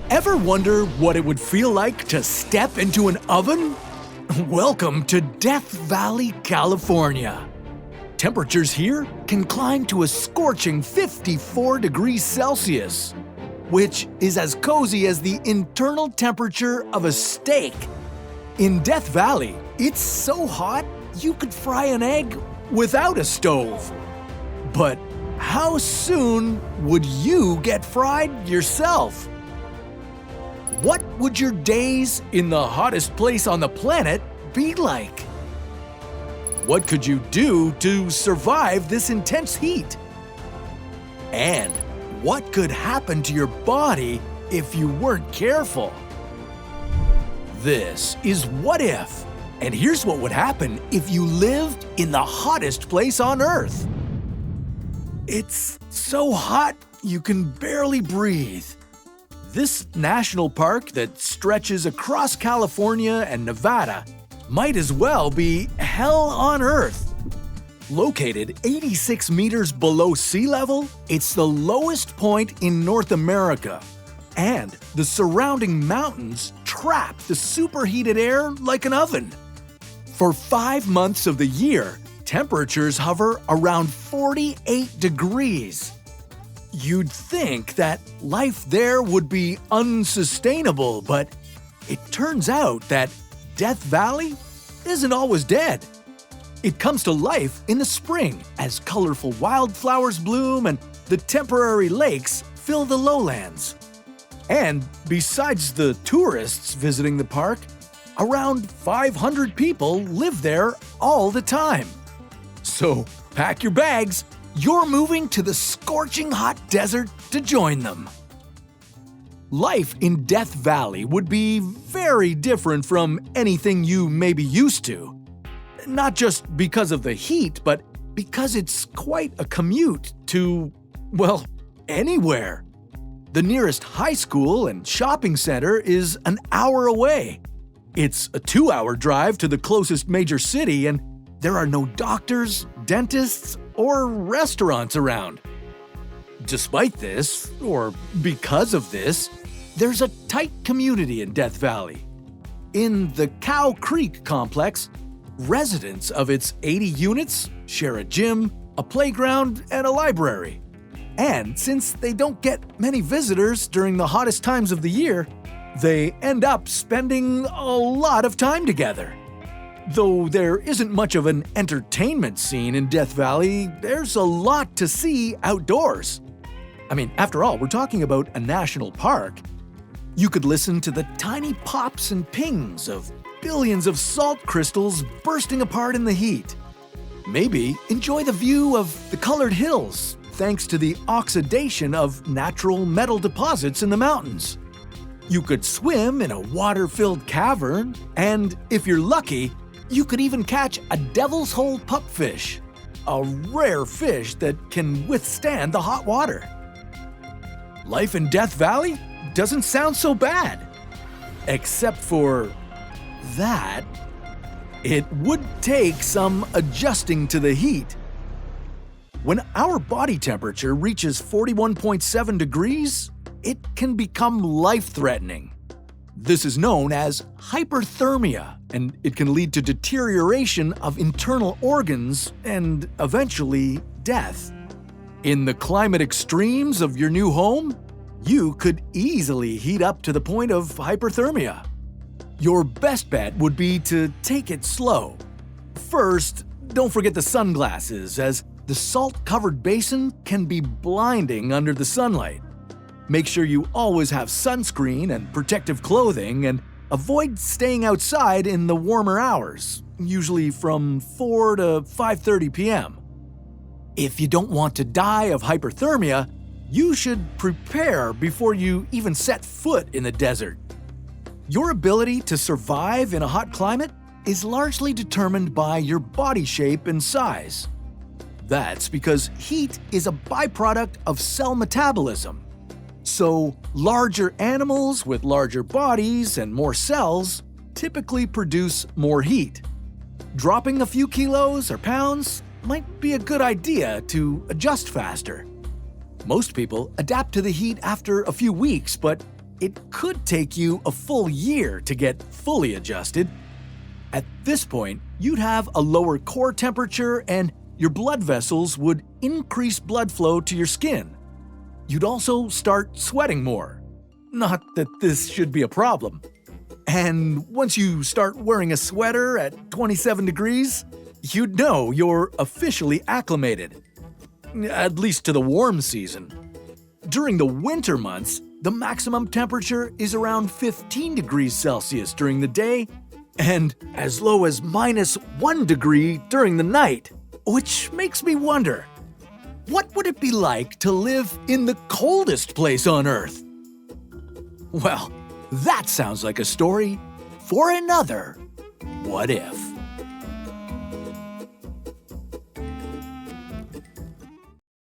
Ever wonder what it would feel like to step into an oven? Welcome to Death Valley, California. Temperatures here can climb to a scorching 54 degrees Celsius, which is as cozy as the internal temperature of a steak. In Death Valley, it's so hot you could fry an egg without a stove. But how soon would you get fried yourself? What would your days in the hottest place on the planet be like? What could you do to survive this intense heat? And what could happen to your body if you weren't careful? This is What If, and here's what would happen if you lived in the hottest place on Earth. It's so hot you can barely breathe. This national park that stretches across California and Nevada might as well be hell on Earth. Located 86 meters below sea level, it's the lowest point in North America. And the surrounding mountains trap the superheated air like an oven. For 5 months of the year, temperatures hover around 48 degrees. You'd think that life there would be unsustainable, but it turns out that Death Valley isn't always dead. It comes to life in the spring as colorful wildflowers bloom and the temporary lakes fill the lowlands. And besides the tourists visiting the park, around 500 people live there all the time. So pack your bags. You're moving to the scorching hot desert to join them. Life in Death Valley would be very different from anything you may be used to. Not just because of the heat, but because it's quite a commute to, well, anywhere. The nearest high school and shopping center is an hour away. It's a 2-hour drive to the closest major city, and there are no doctors, dentists, or restaurants around. Despite this, or because of this, there's a tight community in Death Valley. In the Cow Creek complex, residents of its 80 units share a gym, a playground, and a library. And since they don't get many visitors during the hottest times of the year, they end up spending a lot of time together. Though there isn't much of an entertainment scene in Death Valley, there's a lot to see outdoors. I mean, after all, we're talking about a national park. You could listen to the tiny pops and pings of billions of salt crystals bursting apart in the heat. Maybe enjoy the view of the colored hills thanks to the oxidation of natural metal deposits in the mountains. You could swim in a water-filled cavern, and if you're lucky, you could even catch a devil's hole pupfish, a rare fish that can withstand the hot water. Life in Death Valley doesn't sound so bad. Except for that, it would take some adjusting to the heat. When our body temperature reaches 41.7 degrees, it can become life-threatening. This is known as hyperthermia, and it can lead to deterioration of internal organs and eventually death. In the climate extremes of your new home, you could easily heat up to the point of hyperthermia. Your best bet would be to take it slow. First, don't forget the sunglasses, as the salt-covered basin can be blinding under the sunlight. Make sure you always have sunscreen and protective clothing, and avoid staying outside in the warmer hours, usually from 4 to 5:30 p.m. If you don't want to die of hyperthermia, you should prepare before you even set foot in the desert. Your ability to survive in a hot climate is largely determined by your body shape and size. That's because heat is a byproduct of cell metabolism. So, larger animals with larger bodies and more cells typically produce more heat. Dropping a few kilos or pounds might be a good idea to adjust faster. Most people adapt to the heat after a few weeks, but it could take you a full year to get fully adjusted. At this point, you'd have a lower core temperature and your blood vessels would increase blood flow to your skin. You'd also start sweating more. Not that this should be a problem. And once you start wearing a sweater at 27 degrees, you'd know you're officially acclimated. At least to the warm season. During the winter months, the maximum temperature is around 15 degrees Celsius during the day and as low as -1 degree during the night. Which makes me wonder, what would it be like to live in the coldest place on Earth? Well, that sounds like a story for another What If.